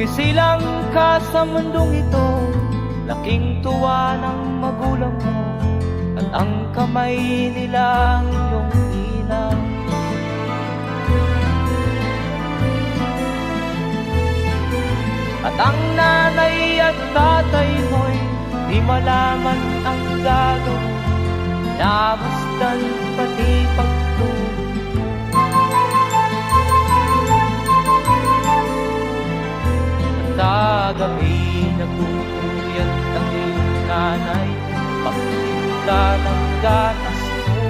Sumisilang ka sa mundong ito, laking tuwa ng magulang mo, at ang kamay nila ang iyong inang. At ang nanay at tatay mo'y di malaman ang gagawin, namasdan pati pagtulog. Sa gabi nagpupuyat ang iyong nanay, pagtinda ng gatas mo.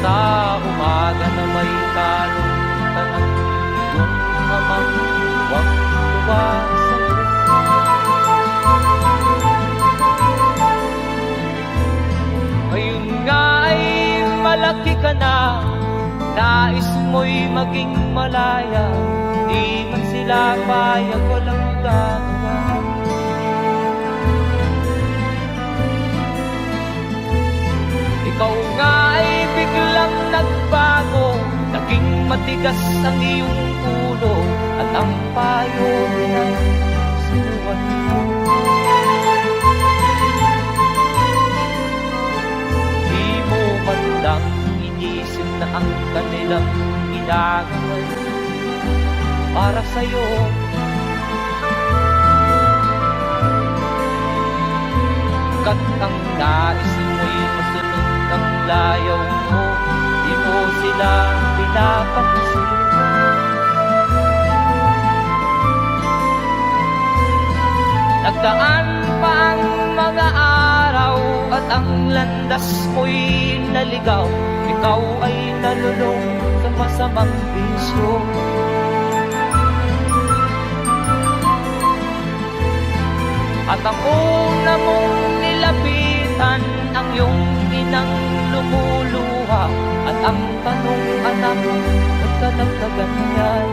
Sa umaga na may kalungkutan ang iyong amang tuwang-tuwa sa iyo. Ngayon nga ay malaki ka na, nais mo'y maging malaya, di man sila payag, walang gagawa. Ikaw nga ay biglang nagbago, naging matigas ang iyong ulo, at ang payo ay sinuwan mo. Di mo man lang inisip na ang kanilang ginagawa para sa'yo. Kat ang nais mo'y masunod ng layaw mo, di mo sila pinapansin. Nagdaan pa ang mga araw at ang landas mo'y naligaw, ikaw ay nalulong sa masamang bisyo. At ang una mong nilapitan, ang iyong inang lumuluha, at ang tanong, anak, ba't ka nagkaganyan?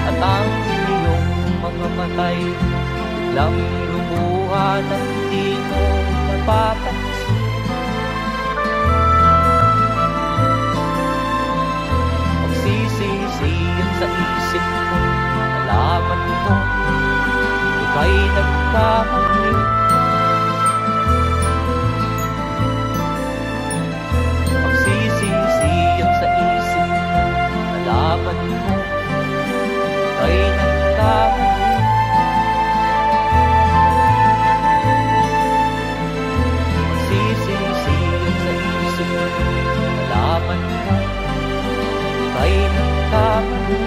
At ang iyong mga matay biglang lumuha nang di mo napapansin. Magsisisiyan sa isip mo, nalaman mo ika'y nagkamali. Magsisisiyan sa isip mo, nalaman mo ika'y nagkamali. Magsisisiyan sa isip mo, nalaman mo ika'y nagkamali.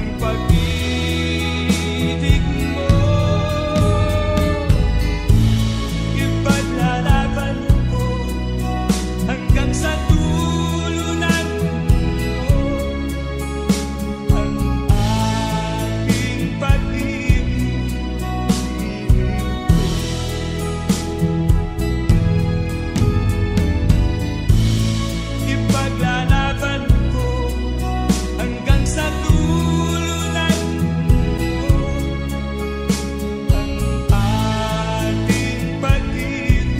ang pag-ibig mo. Ipaglalaban ko hanggang sa dulo ng mundo ang aking pag-ibig. Ipaglalaban ko hanggang sa dulo ng mundo ang ating pag-ibig.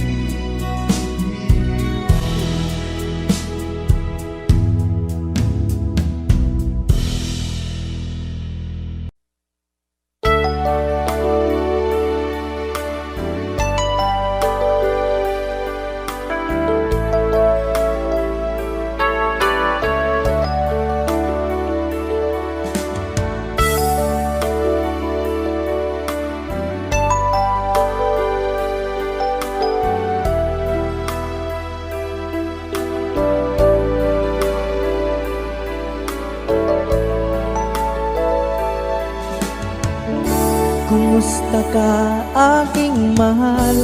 Kumusta ka aking mahal?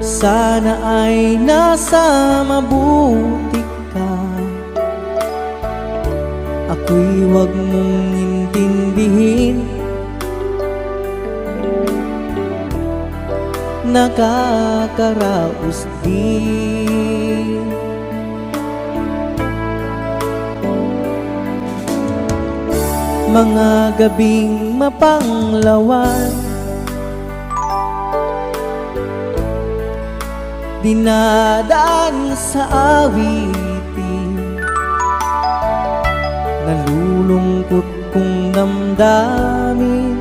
Sana ay nasa mabuti ka. Ako'y huwag mong intindihin, nakakaraos din. Mga gabing mapanglawan, dinadaan sa awitin, nalulungkot kong damdamin,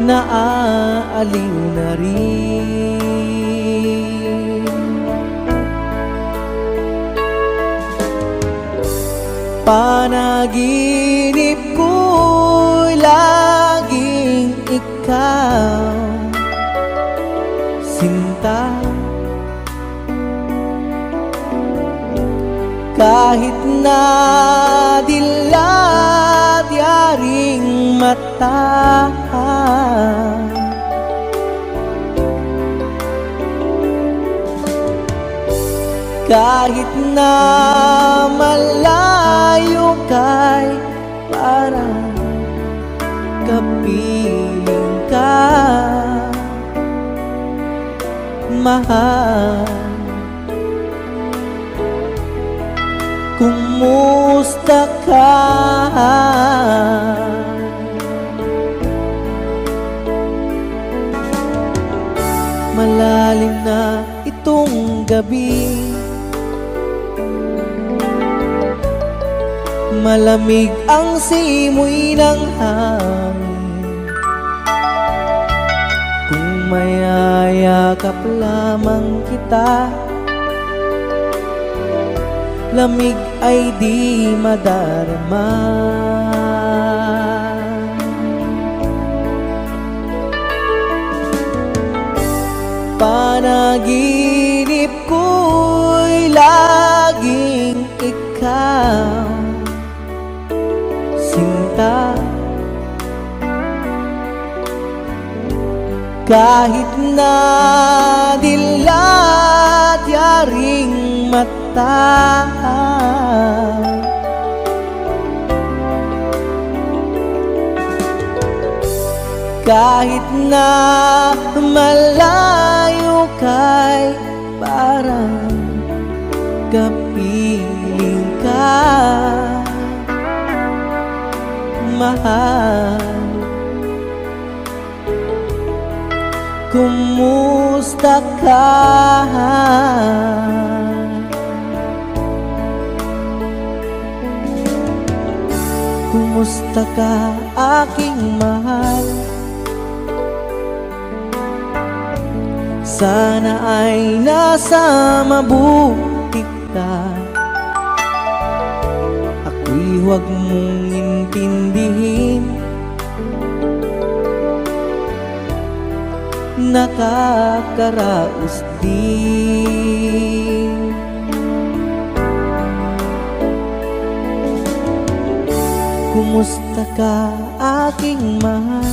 naaaliw na rin. Panaginip ko'y laging ikaw, sinta. Kahit na dilat yaring mata, kahit na malayo kay parang kapiling ka, mahal. Kumusta ka? Malalim na itong gabi, malamig ang simoy ng hangin. Kung mayayakap lamang kita, lamig ay di madarama. Panaginip ko'y laging ikaw, sinta. Kahit na dilat yaring mata, kahit na malayo kay parang kapiling ka, mahal. Kumusta ka? Kumusta ka aking mahal? Sana ay nasa mabuti ka. Ako'y huwag mong intindihin, nakakaraos din. Kumusta ka, aking mahal?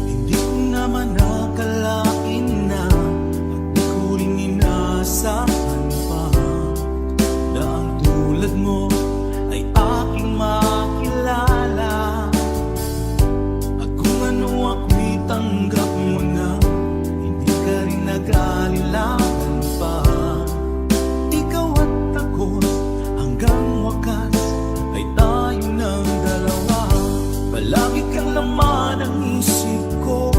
Hindi ko naman nakalain na at di ko rin inaasahan pa na ang tulad mo ay aking makilala. At kung ano ako'y tanggap mo na, hindi ka rin nag-alilangan pa. Ikaw at ako hanggang wakas ay tayo ng dalawa. Palagi kang laman ng isip ko,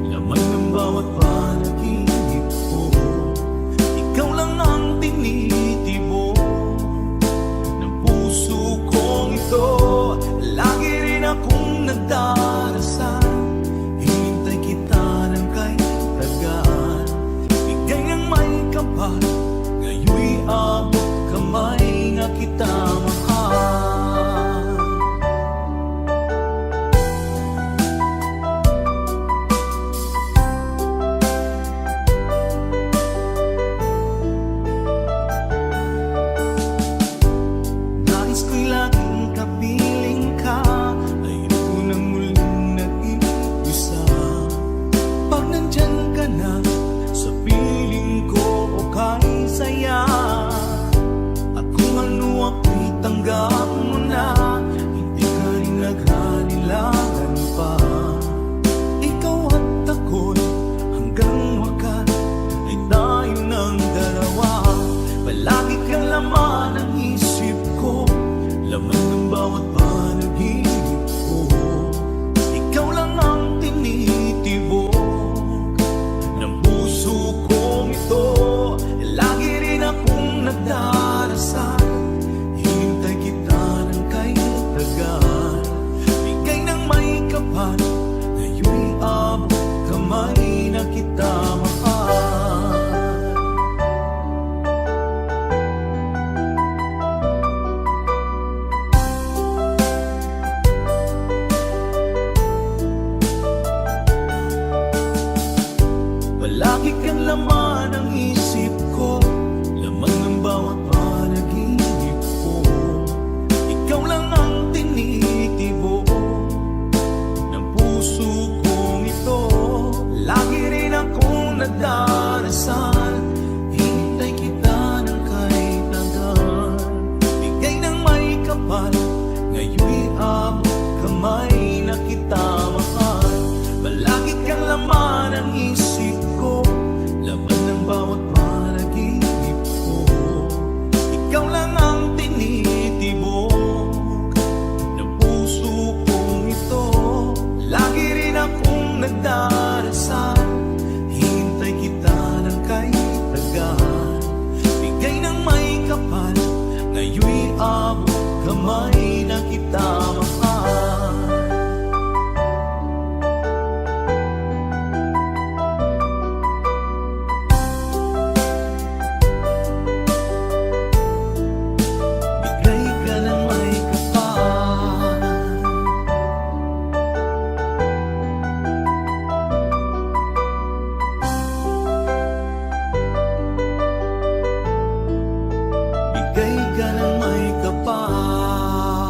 laman ng bawat panaginip ko. Ikaw lang ang tinitibok ng puso kong ito. Lagi rin akong nagdarasal, hinintay kita ng kahit tagal. Bigay ng may kapal, ngayon'y abot kamay na kita mahal. Nais ko'y laging kapiling ka, ayoko nang muling nag-iisa. Pag nandyan ka na sa piling ko, okay saya. At kung ano ako'y tanggap mo na, hindi ka rin naghalilangan pa. Ikaw at ako'y hanggang wakas ay tayo ng dalawa. Palagi kang laman ng isip ko, laman ng bawat panaginip ko. Ikaw lang ang tinitibok ng puso kong ito. Lagi rin akong nagdarasal, hinintay kita ng kahit tagal. Bigay ng may kapal, ngayon'y abot kamay na kita mahal. Palagi kang laman ng isip ko, laman ng bawat panaginip ko. Ikaw lang ang tinitibok ng puso kong ito. Lagi rin akong nagdarasal, hinintay kita ng kahit tagal. Bigay ng may kapal, ngayon'y abot kamay na kita mahal. Palagi kang laman ng isip ko, laman ng bawat panaginip ko. Ikaw lang ang tinitibok ng puso kong ito. Lagi rin akong nagdarasal, hinintay kita ng kahit tagal. Bigay ng may kapal, ngayon'y abot kamay na kita mahal. Bigay ka ng may kapal. Bigay ka ng may kapal.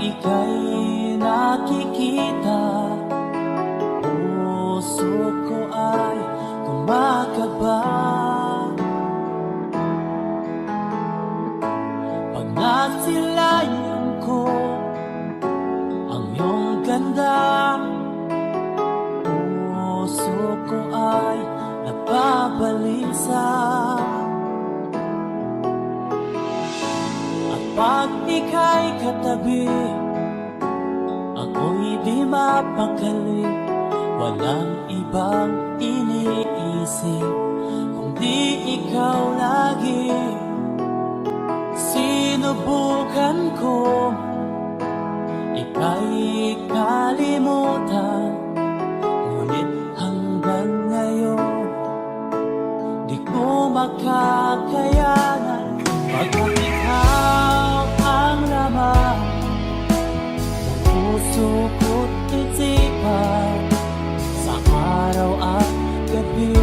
ika'y nakikita, puso ko ay kumakaba. Pag nasilayan ko ang iyong ganda, puso ko ay nababalisa. At pag ika'y katabi, ako'y di mapakali. Walang ibang iniisip kundi ikaw lagi. Sinubukan ko ika'y kalimutan, ngunit hanggang ngayon di ko makakayanan. Pagkat ikaw ang laman ng puso ko't isipan, sa araw at gabi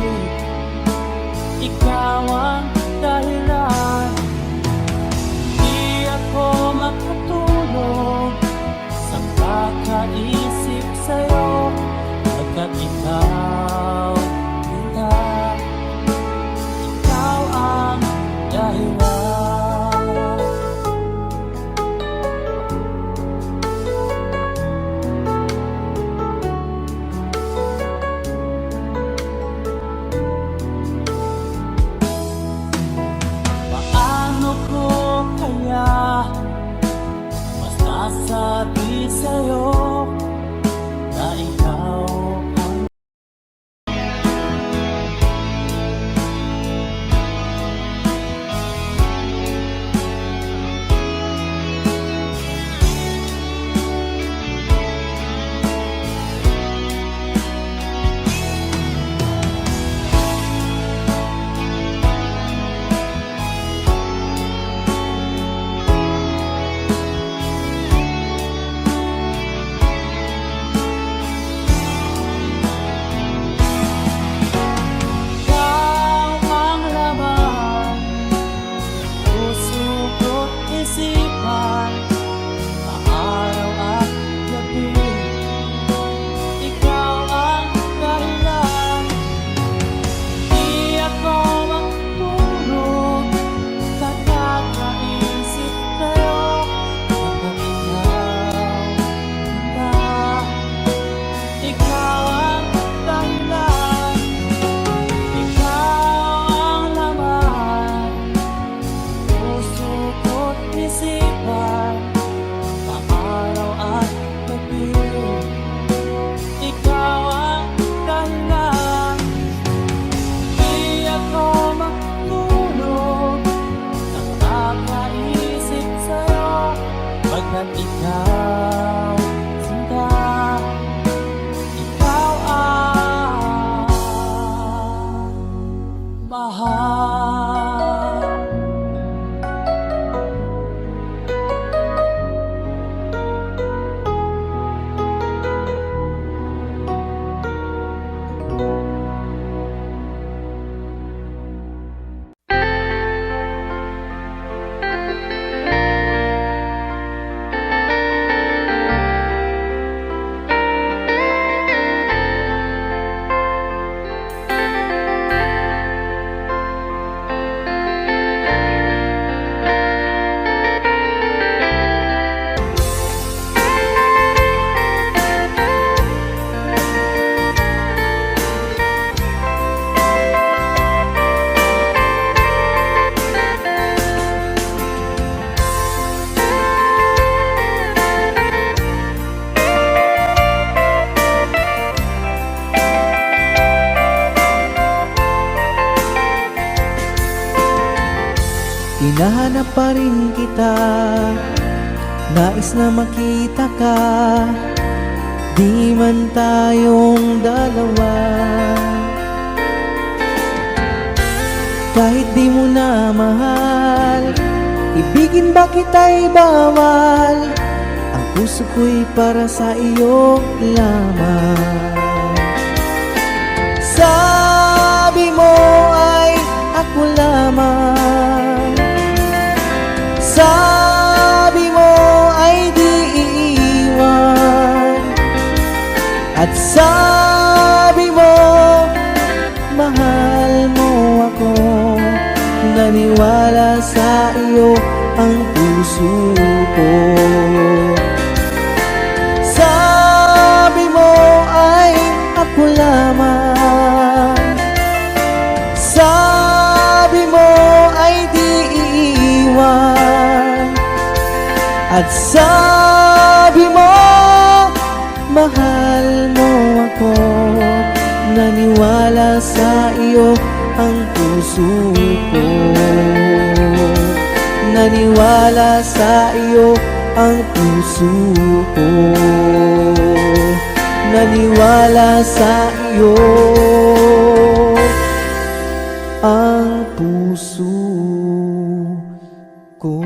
ikaw ang dahilan. Di ako makatulog sa kakaisip sa'yo, pagkat ikaw kita, ikaw ang dahilan. Paano ko kaya masasabi sa'yo na ikaw ang laman, puso ko't isipan, sa araw at gabi ikaw ang dahilan. Di ako makatulog sa kakaisip sa'yo, pagkat ikaw ang dahilan. Ikaw ang laman, puso ko't isipan, sa araw at gabi ikaw ang dahilan. Di ako makatulog sa kakaisip sa'yo, pagkat ikaw sinta, ikaw ang mahal. Hinahanap pa rin kita, nais na makita ka, di man tayong dalawa. Kahit di mo na mahal, ibigin ba kita'y bawal? Ang puso ko'y para sa iyo lamang. Sabi mo ay ako lamang, sabi mo ay di At sabi mo, mahal mo ako. Naniwala sa iyo ang puso ko. Sabi mo ay ako lamang. Sabi mo ay di iiwan. At sabi mo, mahal mo ako. Naniwala sa iyo ang puso ko. Naniwala sa iyo ang puso ko. Naniwala sa iyo ang puso ko.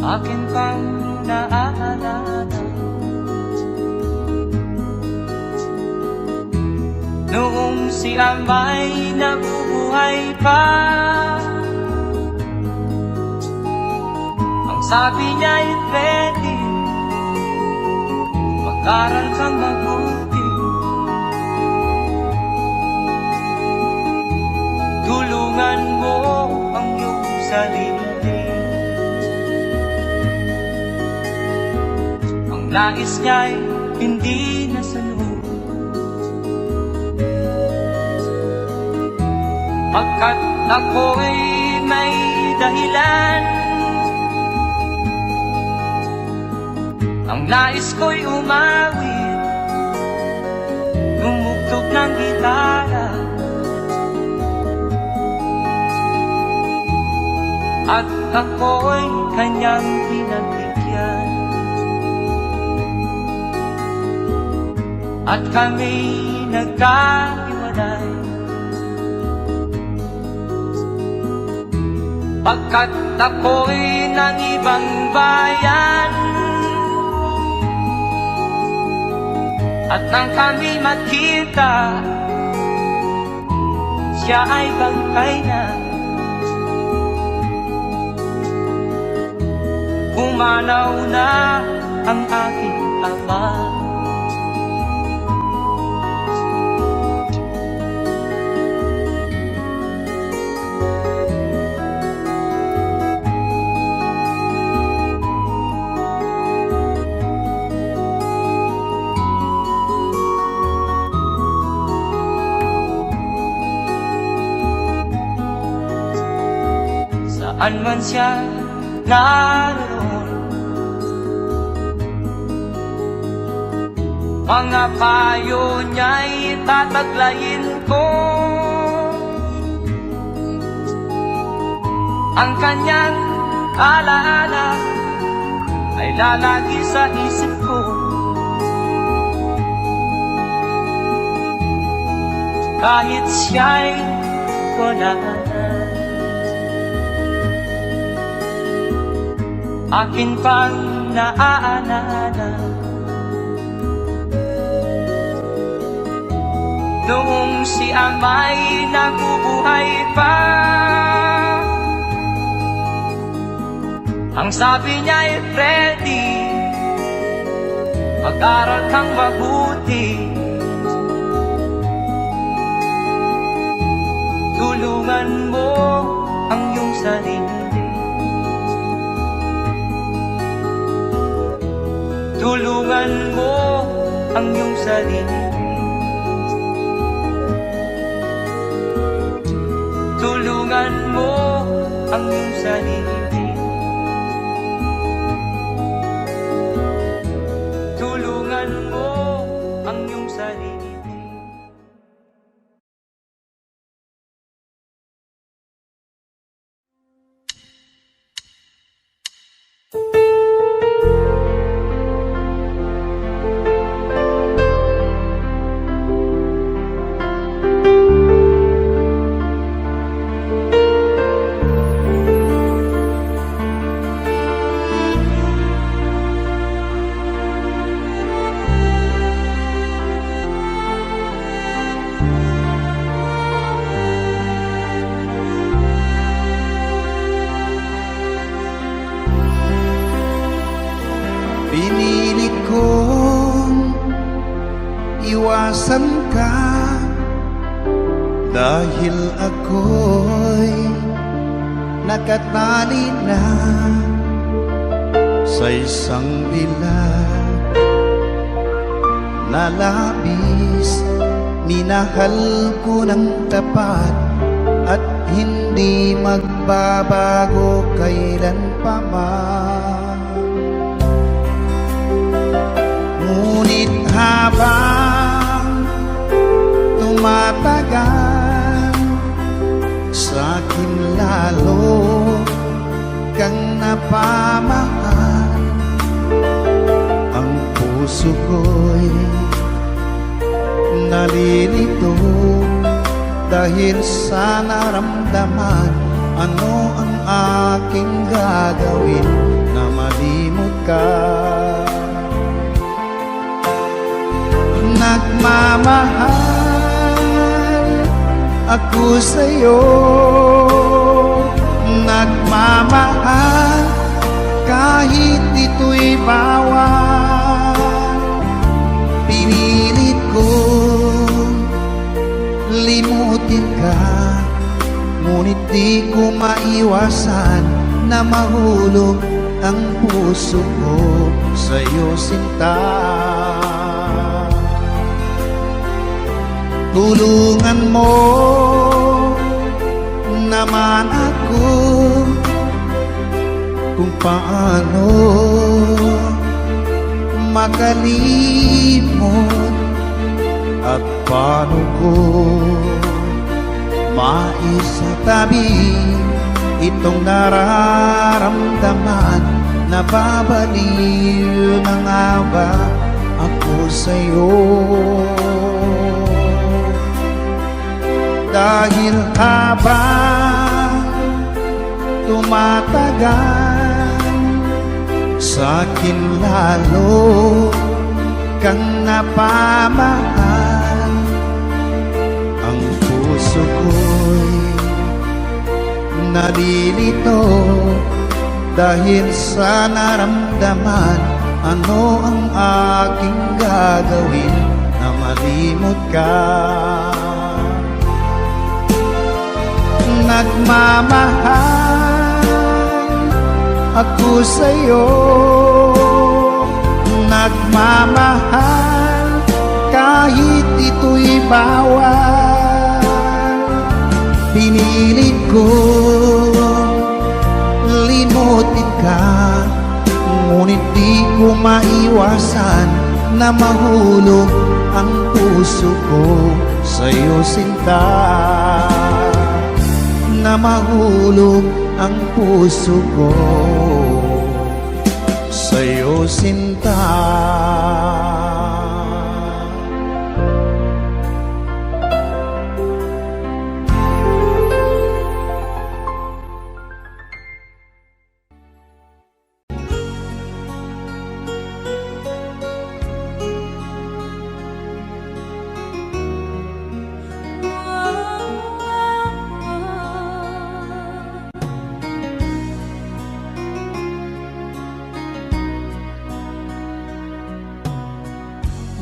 Akin pang naaalala noong si Amay nabubuhay pa. Ang sabi niya ay pwede mag-aral kang mabuti. Tulungan mo ang iyong sarili. Nais niya'y hindi nasunod, pagkat ako'y may dahilan. Ang nais ko'y umawit, tumugtog ng gitara, at ako'y kanyang pinagbigyan. At kami nagkahiwalay, pagkat ako'y ng ibang bayan. At nang kami magkita, siya ay bangkay na. Pumanaw na ang aking ama. Saan man siya naroon, mga payo niya'y tataglayin ko. Ang kanyang alaala ay lalagi sa isip ko. Kahit siya'y wala na, akin pang naaalala noong si Amay nabubuhay pa. Ang sabi niya ay Freddy, mag-aral kang mabuti. Tulungan mo ang iyong sarili. Tulungan mo ang iyong sarili. Tulungan mo ang iyong sarili. Tulungan mo ang iyong sarili. Pinilit kong iwasan ka dahil ako'y nakatali na sa isang bilag na labis. Minahal ko ng tapat at hindi magbabago kailan pa man. Ngunit habang tumatagal, sa'kin lalo kang napamahal. Ang puso ko'y nalilito dahil sa naramdaman. Ano ang aking gagawin na malimot ka? Nagmamahal ako sa'yo, nagmamahal kahit ito'y bawal. Pinilit kong limutin ka, ngunit di ko maiwasan na mahulog ang puso ko sa'yo, sinta. Tulungan mo naman ako kung paano makalimot at paano ko maisatabi itong nararamdaman. Nababaliw na nga ba ako sa'yo? Dahil habang tumatagal, sa'kin lalo kang napamahal. Ang puso ko'y nalilito dahil sa naramdaman. Ano ang aking gagawin na malimot ka? Nagmamahal ako sa'yo, nagmamahal kahit ito'y bawal. Pinilit ko limutin ka, ngunit di ko maiwasan na mahulog ang puso ko sa'yo, sinta. Na mahulog ang puso ko sa'yo, sinta.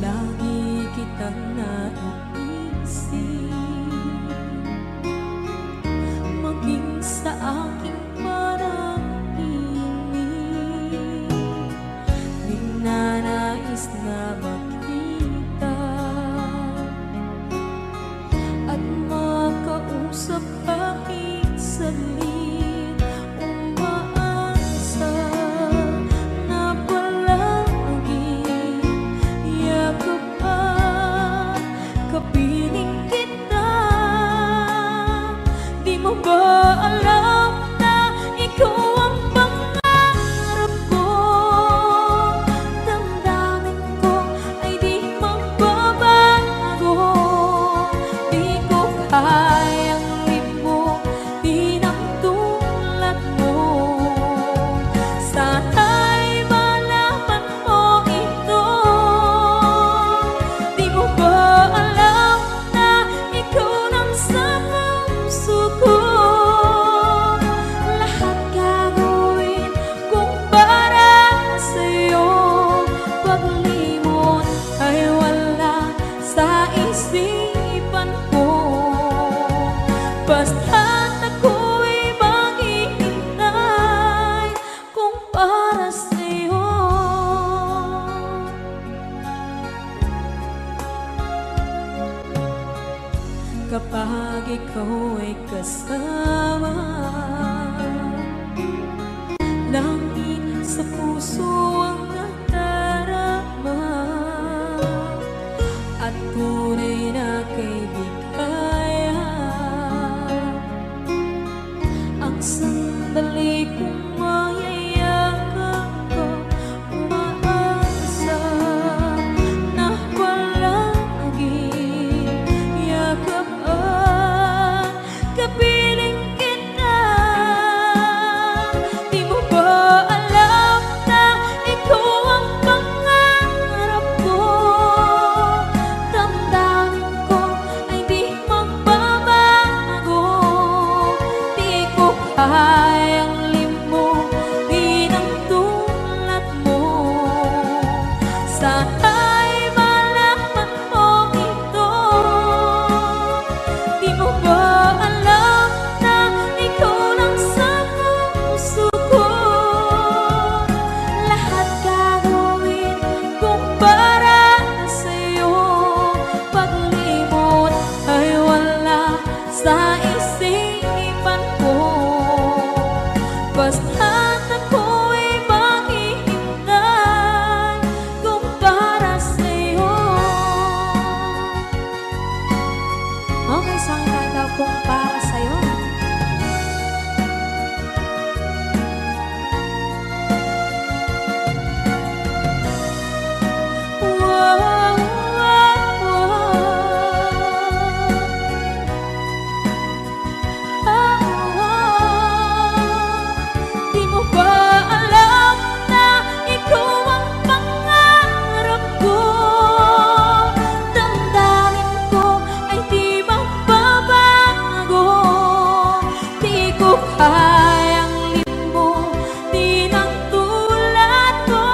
Lagi kitang naiisip, maging sa aking parang inig. Di nanais na makita at makausap kahit saglit. Umaasa na palagi yakap at kapiling kita. Di mo ba alam na ikaw ang pangarap ko? Damdamin ko ay ikaw ay kasama. Langit sa puso ang nadarama, at tunay na kaibigan. Ang sandali kong mayayakap ko, umaasa na palagi yakap at kapiling kita. Di mo ba alam na ikaw ang pangarap ko? Damdamin ko ay di magbabago. Di ko kayang limutin ang tulad mo. Sana'y malaman mo ito. Di mo ba alam na ikaw lang sa puso ko? Lahat gagawin kung para sa'yo. Paglimot ay wala sa isipan ko. Basta't ako'y maghihintay kung para sa'yo. Okay, so ang kanta kung para sa'yo. Wow, wow, Di mo ba alam na ikaw ang pangarap ko? Damdamin ko ay di magbabago. Di ko kayang limutin ang tulad ko.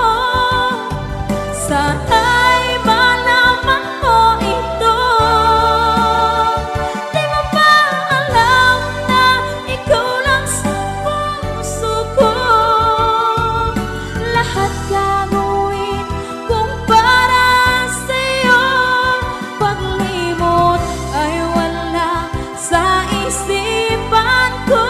Sana'y malaman mo ito. Di mo ba alam na ikaw lang sa puso ko? Lahat gagawin kung para sa'yo. Paglimot ay wala sa isipan ko.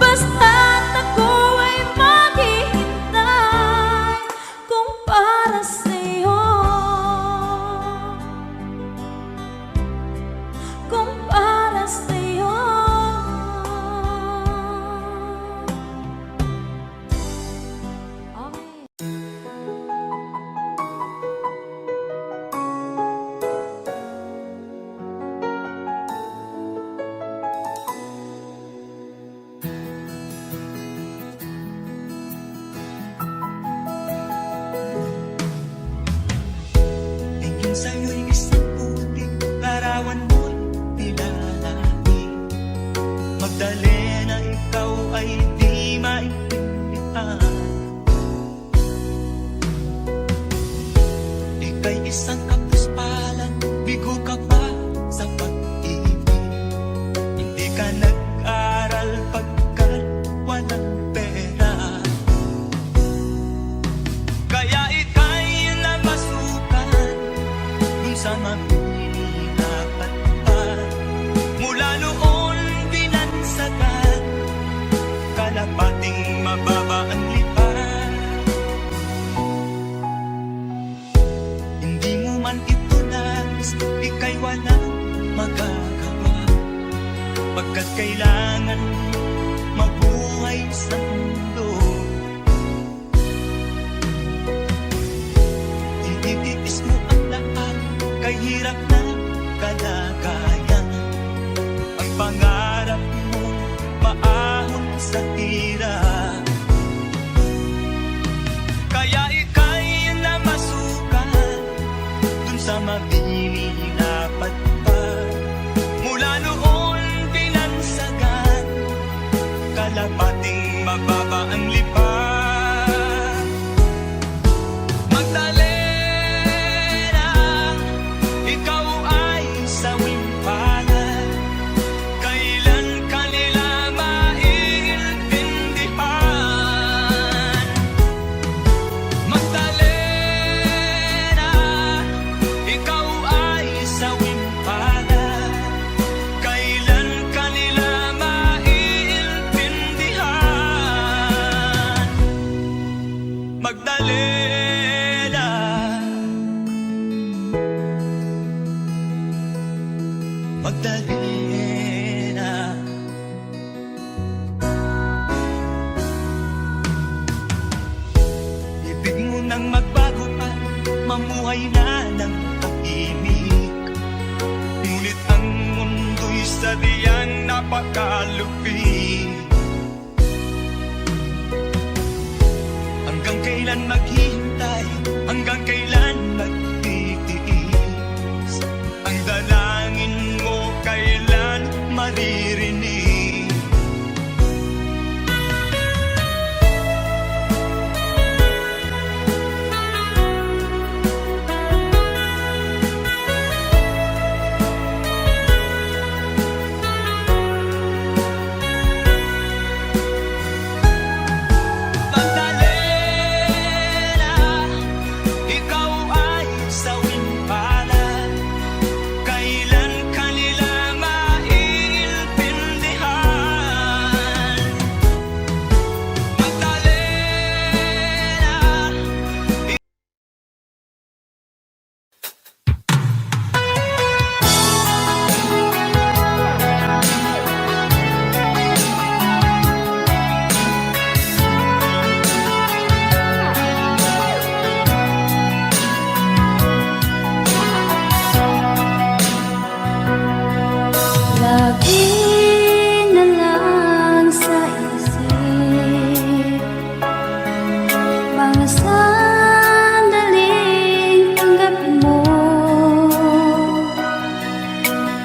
Basta't ako ay maghihintay kung para sa'yo. Kung para sa'yo. Okay. Tingin sa'yo'y isang puting larawan mo'y nilalaki. Magdali na ikaw ay di maintindihan. Ika'y isang kapuspalan, bigo ka pa sa pag-ibig. Hindi ka nag-aral pagkat walang pera. Kaya ika'y namasukan dun sa mamimirapat pa. Mula noon binansagan, kalapating mababa ang lipan. Hindi mo man ito nais, ika'y walang magagawa. Pagkat kailangan mabuhay sa mundo. Ititiis mo ang lahat, kay hirap na kalagayan. Ang pangarap mo maahon sa hirap. Kaya ika'y namasukan dun sa mabininapat pa. Mula noon binansagan, kalapating mababa ang lipan. Magdalena, ikaw ay sawing palad. Kailan kanila maiintindihan? Magdalena, ikaw ay sawing palad. mamuhay na ng tahimik. Ngunit ang mundo'y sadyang napakalupit. Hanggang kailan maghihintay? Hanggang kailan magtitiis? Ang dalangin mo kailan maririnig? Magdalena, ikaw ay sawing palad. Kailan kanila maiintindihan? Magdalena, Lagi na lang sa isip mga sandaling tanggapin mo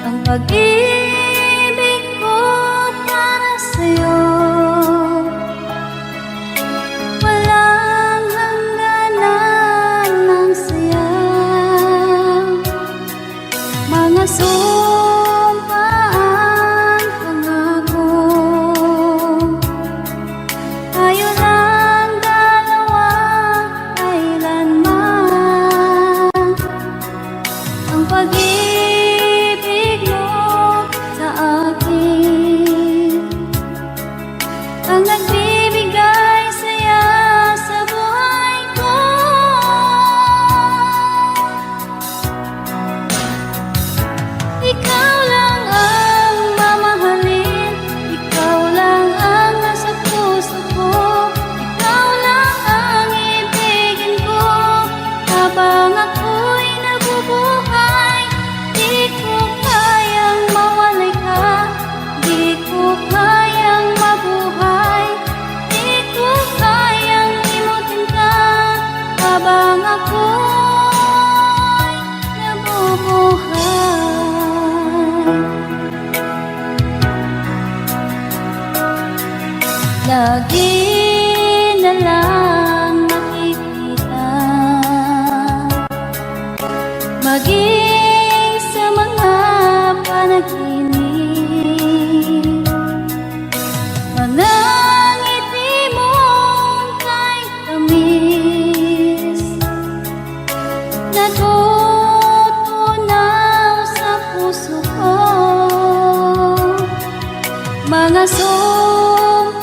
ang pag-ibig ko para sa'yo. Walang hangganan ng saya, mga sumpaan, pangako. Tayo lang dalawa, kailanman. Ang pag-ibig mo sa akin ang nagbibigay saya sa buhay ko. Ikaw lang ang mamahalin, ikaw lang ang nasa puso ko, ikaw lang ang ibigin ko habang ako'y nabubuhay. Di ko kayang mawalay ka, di ko kayang mabuhay, di ko kayang limutin ka habang ako'y nabubuhay. Lagi na lang makikita, maging sa mga panaginip, mga ngiti mong kay tamis, natutunaw sa puso ko. Mga sumpaan,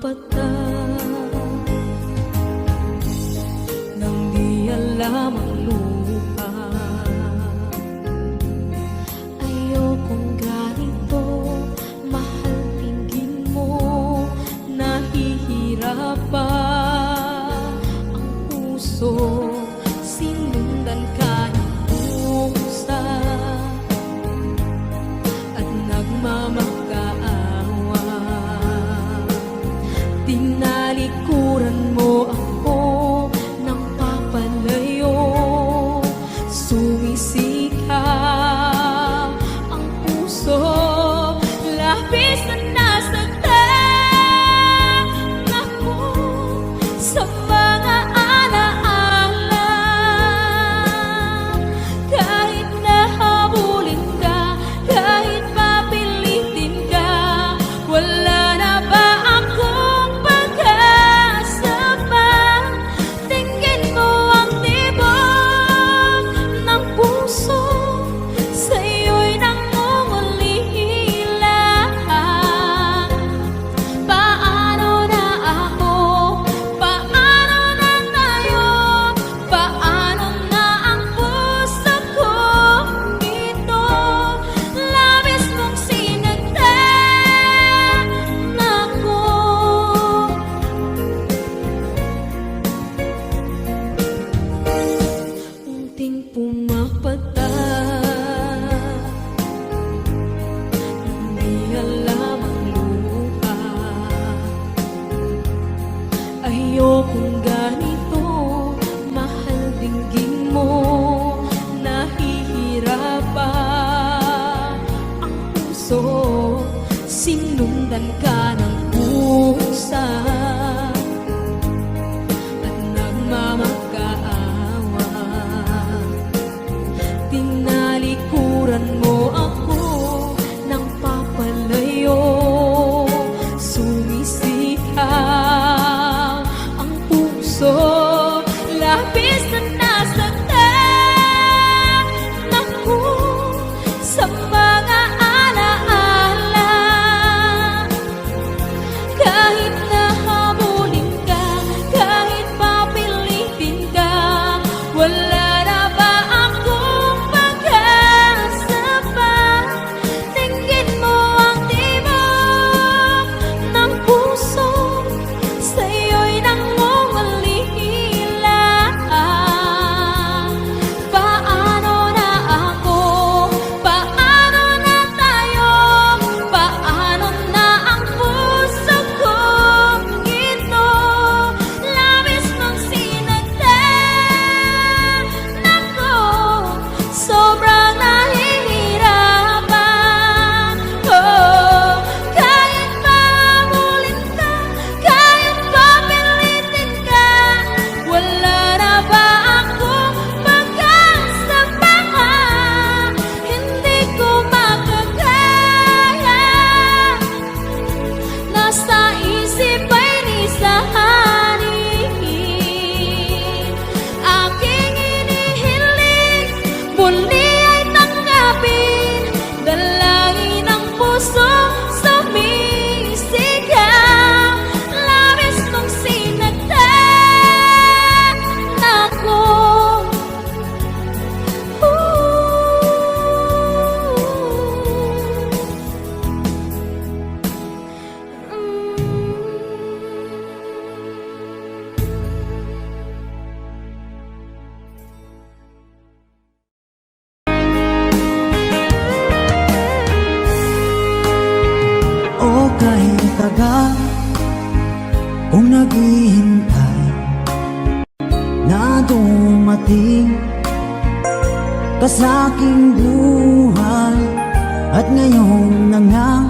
pumapata nang di alam ang luha. Ayokong ganito, mahal, tingin mo, nahihirap pa ang puso. Sinundan ka ng pusa at nagmamakaawa. Tinalikuran mo ako ng papalayo, sumisikap ang puso. Labis na nasaktan ako sa mga alaala. Kahit nahabulin ka, kahit papilitin ka, wala na ba akong pag-asa pa? Tingin mo ang tibok ng puso, sa'yo'y nangungulila. Paano na ako? Paano na tayo? Paano na ang puso kong ito? Labis mong sinagtan ako. Unting pumapata, hindi alam ang luha. Ayokong ganito, mahal, dinggin mo, nahihirap pa ang puso. Sinundan ka ng pusa at nagmamakaawa. Tinalikuran mo ako ng papalayo, sumisikap ang puso. Labis na nasaktan ako sa mga alaala. Kahit nahabulin ka, kahit papilitin ka, wala na ba akong pag-asa pa? Tingin mo ang tibok ng puso, sa'yo'y nangungulila. Paano na ako? Paano na tayo? Paano na ang puso kong ito? Labis mong sinagtan ako, sobrang nahihirapan. Oh, kahit pahabulin ka, kahit papilitin ka, wala na ba akong pag-asa pa? Hindi ko makakaya, nasa isip ay nisahanin. Aking inihiling, muli ay tanggapin, dalangin ang puso sumisigaw. Labis mong sinagtan ako. O kahit tagal kung naghihintay na dumating ka sa aking buhay, at ngayon na nga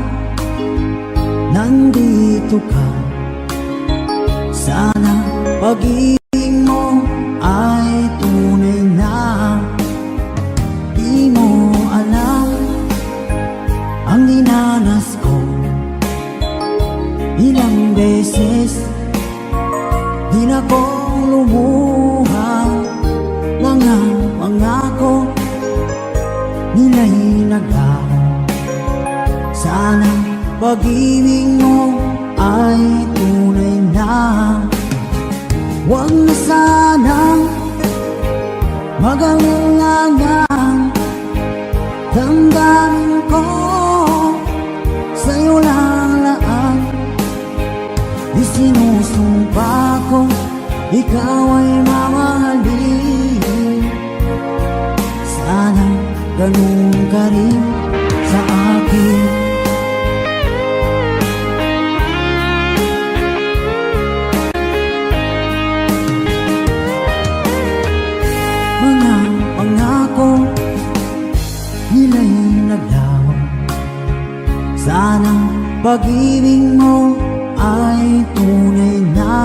nandito ka. Sana pag-ibig mo ay tunay na. Di mo alam ang dinanas ko, ilang beses di na ko lumuha. Mga pangako nila'y naglaho. Sana pag-ibig mo ay tunay Isinusumpa ko, ikaw ay mamahalin. Sana ganun ka rin sa akin. Mga pangako nila'y naglaho. Sana pag-ibig mo ay tunay na.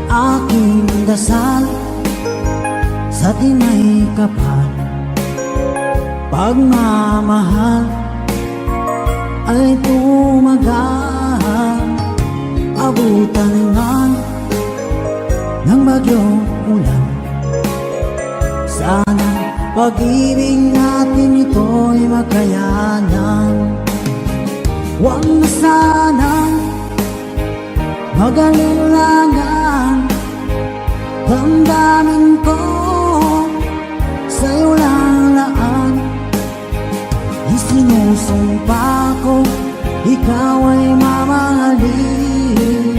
Aking dasal sa tinay kapal, pagmamahal ay tumagal. Abutan man ng bagyong ulan, sana pag-ibig natin ito'y makayanan. Huwag na sanang mag-alilangan, damdamin ko sa'yo lang laan. Isinusumpa ko, ikaw ay mamahalin.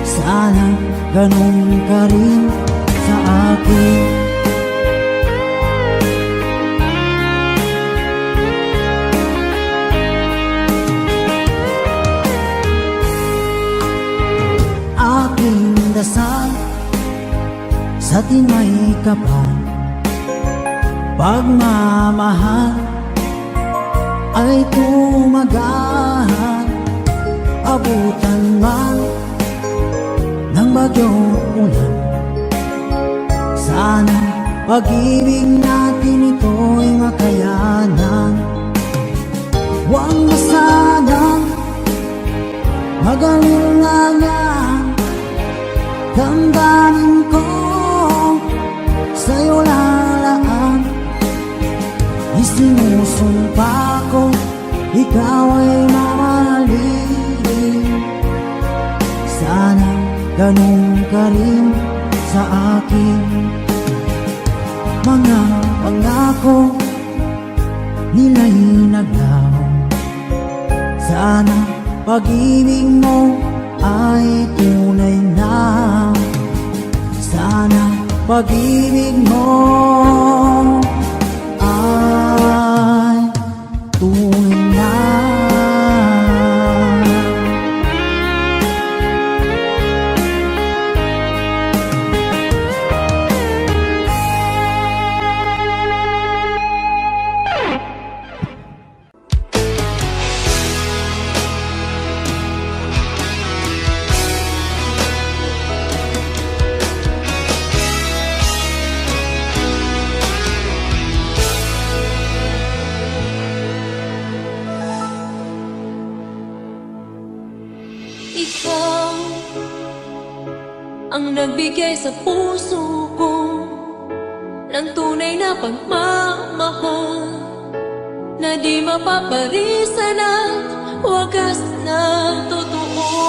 Sana ganun ka rin sa akin. Aking dasal sa tinay kapal, pagmamahal ay tumagal. Abutan man ng bagyong ulan, sana pag-ibig natin ito'y makayanan. Huwag na sanang mag-alilangan, damdamin ko sa'yo lalaan. Isinusumpa ko, ikaw ay mamahalin. Sana ganun ka rin sa akin. Mga pangako nila'y naglaho. Sana pag-ibig mo ay tunay na. Sana pag-ibig mo ay tunay na. Ikaw ang nagbigay sa puso ko ng tunay na pagmamahal, na di mapaparisan at wagas na totoo.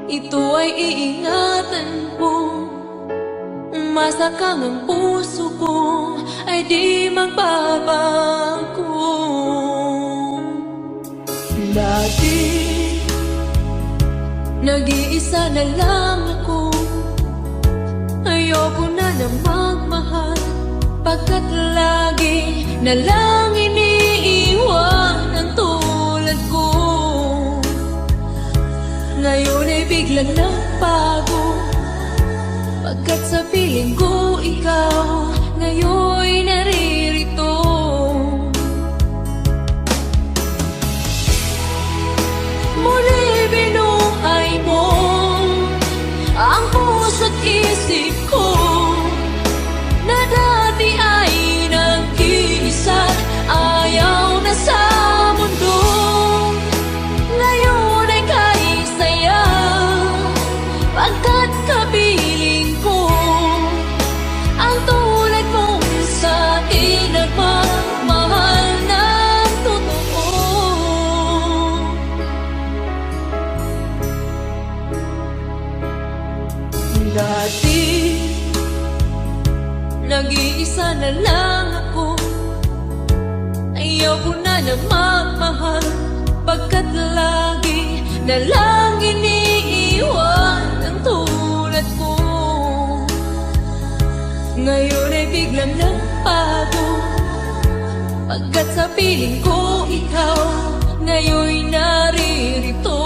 Ito ay iingatan ko, masakang ang puso ko ay di magbabago. Dati nag-iisa na lang ako, ayoko na na magmahal, pagkat lagi na lang iniiwan ang tulad ko. Ngayon ay biglang nagbago, pagkat sa piling ko ikaw ngayon'y naririto. Muli binuhay mo ang puso't isip ko, na dati ay nag-iisa't ayaw na sa mundo. Ngayon ay kahit saya, pagkat kapiling ko ang tulad mong sa akin nagmamahal ng totoo. Dati nag-iisa na lang ako, ayaw ko na na magmahal, pagkat na lang iniiwan ang tulad ko. Ngayon ay biglang nagbago, pagkat sa piling ko ikaw ngayon'y naririto.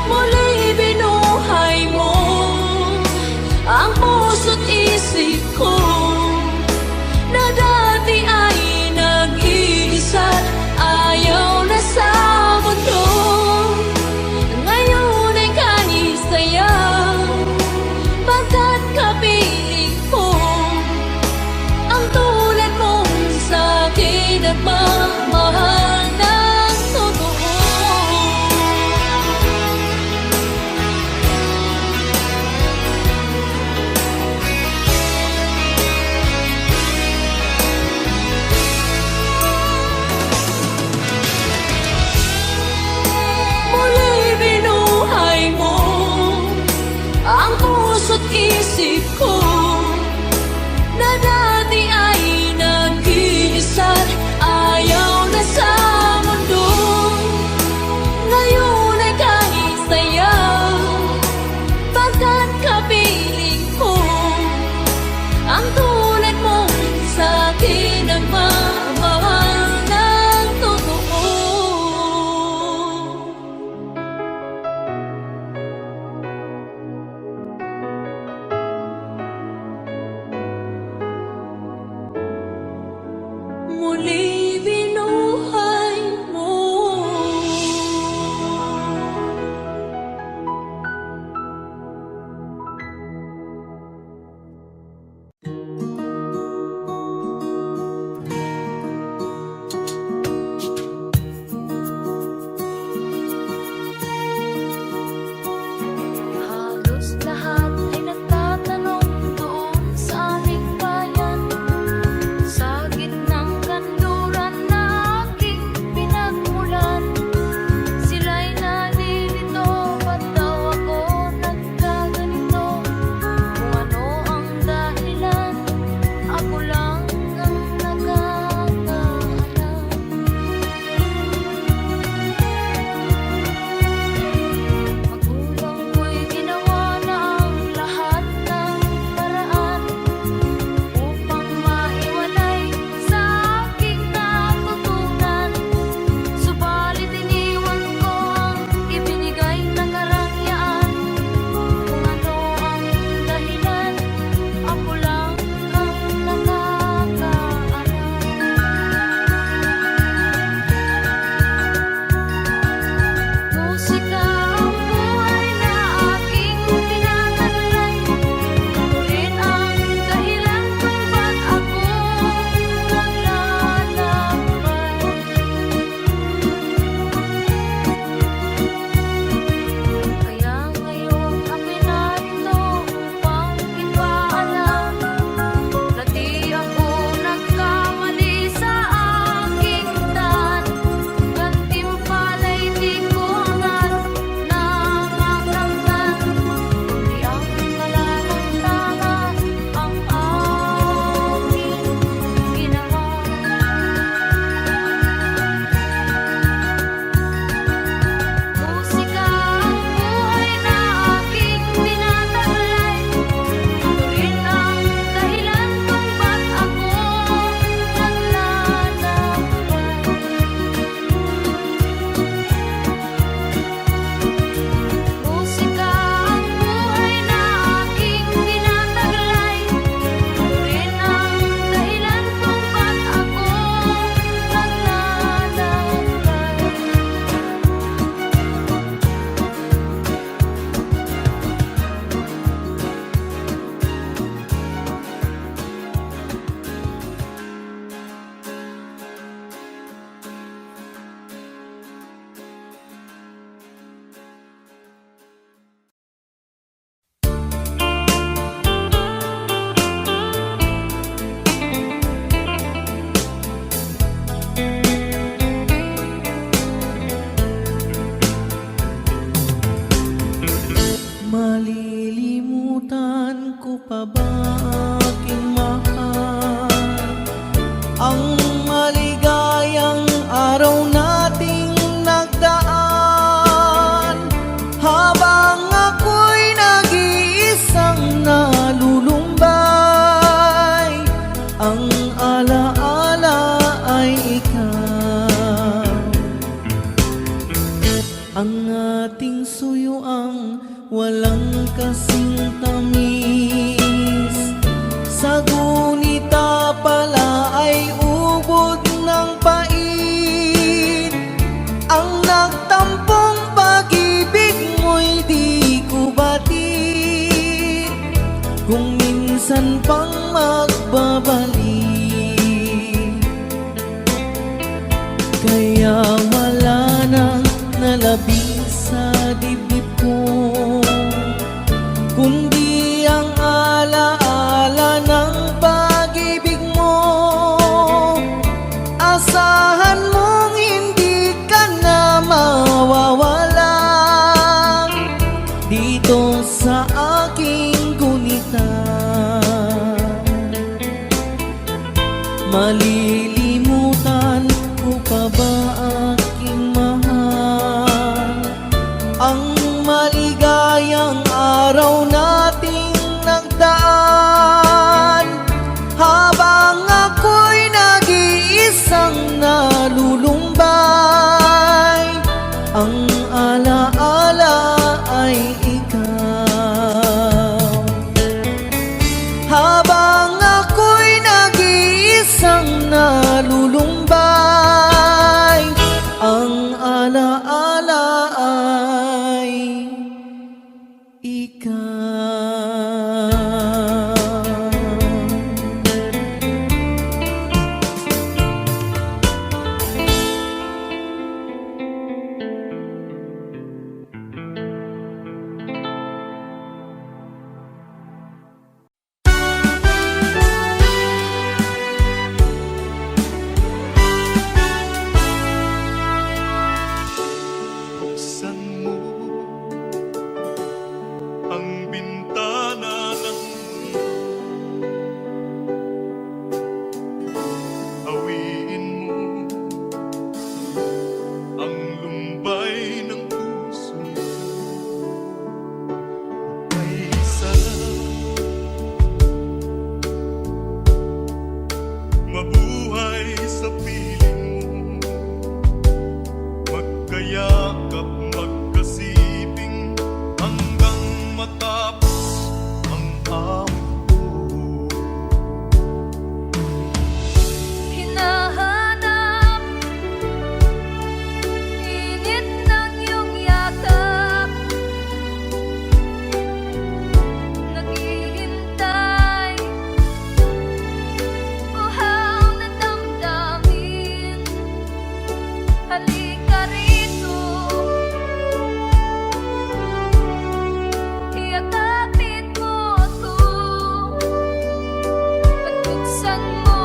Muli binuhay mo ang puso't isip ko, na dati ay nag-iisa, ayaw na sa mundo. Ngayon ay kanisaya, pagkat kapiling ko ang tulad mong sa'kin at mamahal ng totoo. Muli binuhay mo ang puso't isip ko, na dati ay nag-iisa, ayaw na sa mundo. Ngayon ay kanisaya, pagkat kapiling ko ang tulad mong sa'kin ang mamahal ng totoo. Muli binuhay mo. Halos lahat ay nagtatanong doon sa aming bayan, sa gitnang kanluran na aking pinagmulan. Sila'y nalilito, ba't daw ako nagkaganito? Kung ano ang dahilan, ako lang ang nakakaalam. Magulang ko'y ginawa na ang lahat ng paraan upang maiwalay sa aking natutunan. Subalit iniwan ko ang ibinigay na karangyaan. Kung ano ang dahilan, ako lang ang nakakaalam. Musika ang buhay na aking tinataglay, ito rin ang dahilan kung ba't ako naglalakbay. Kaya ngayon ako'y narito upang ipaalam na di ako nagkamali sa aking daan. Gantimpala'y di ko hangad na makamtan, kundi ang nararamdaman ang aking ginawa. Musika ang buhay na aking tinataglay, ito rin ang dahilan kung ba't ako naglalakbay. Musika ang buhay na aking tinataglay, ito rin ang dahilan kung ba't ako Malilimutan ko pa ba aking mahal, ang maligayang Kaya wala nang nalabing sa dibdib ko, kundi ang alaala ng pag-ibig mo. Asahan mong hindi ka na mawawala dito sa aking gunitan. Malilimutan ko pa ba aking mahal ang maligayang araw nating nagdaan, habang ako'y nag-iisang nalulumbay. Ang alaala ay ikaw, habang ako'y nag-iisang nalulumbay. Ang alaala ay ikaw. Buksan mo ang bintana ng mundo, hawiin mo ang lumbay ng puso. May isa mabuhay sa piling mo, magkayakap, magkasibing hanggang matapos ang amon ko. Hinahanap init ng iyong yakap, naghihintay uhaw na damdamin. Halika rito, iyakapin mo ako at buksan mo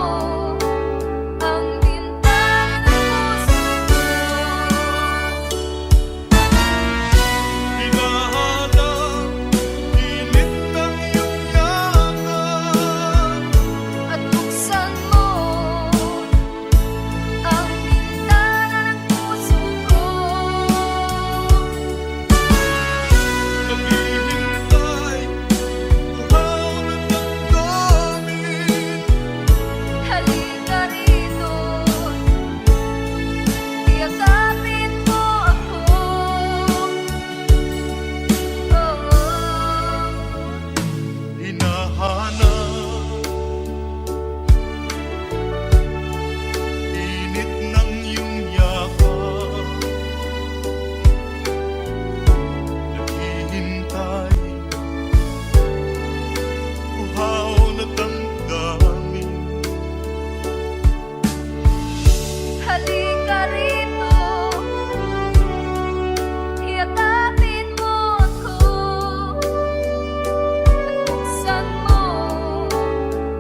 ang bintana ng puso ko. Hinahanap init ng iyong yakap, At buksan mo ang bintana ng puso ko. naghihintay uhaw na damdamin. Halika rito, iyakapin mo ako. Hinahanap init ng iyong yakap, naghihintay uhaw na damdamin. Halika rito, iyakapin mo ako. At buksan mo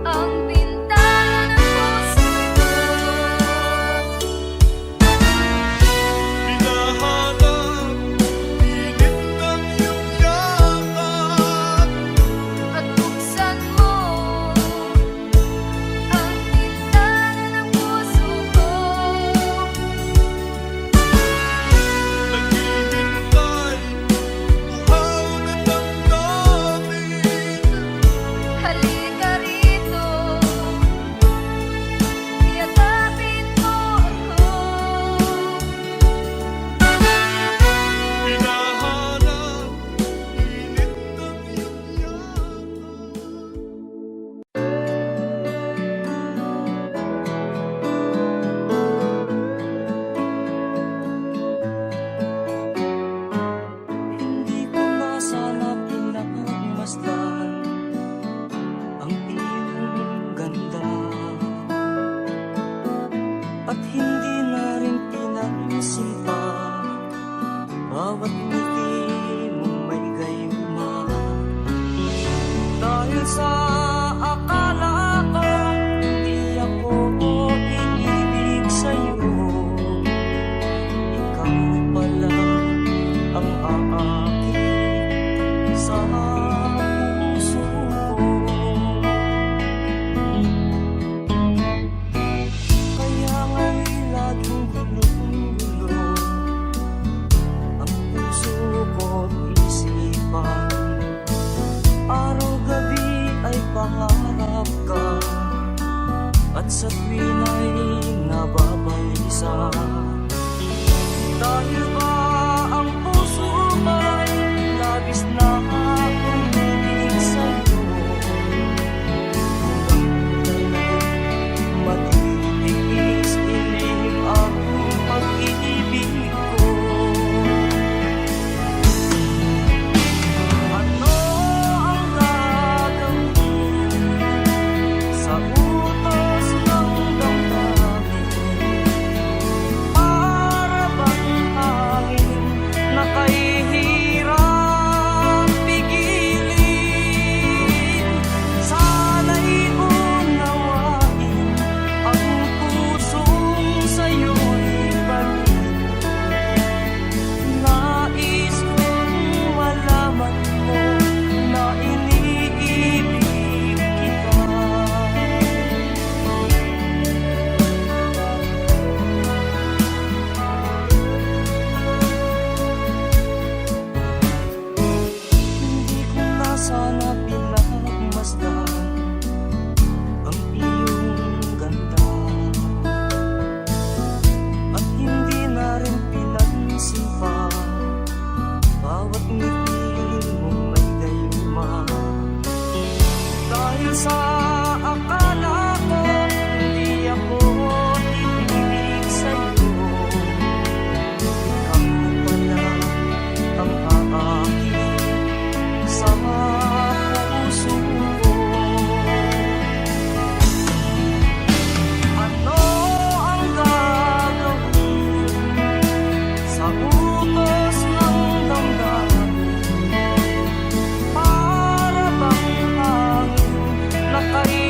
ang bintana ng puso ko. Hinahanap init ng iyong yakap, At buksan mo ang bintana ng puso ko. naghihintay uhaw na damdamin. Halika rito, iyakapin mo ako. Hinahanap init ng iyong yakap. Hindi ko na sana pinagmasdan ang iyong ganda, at hindi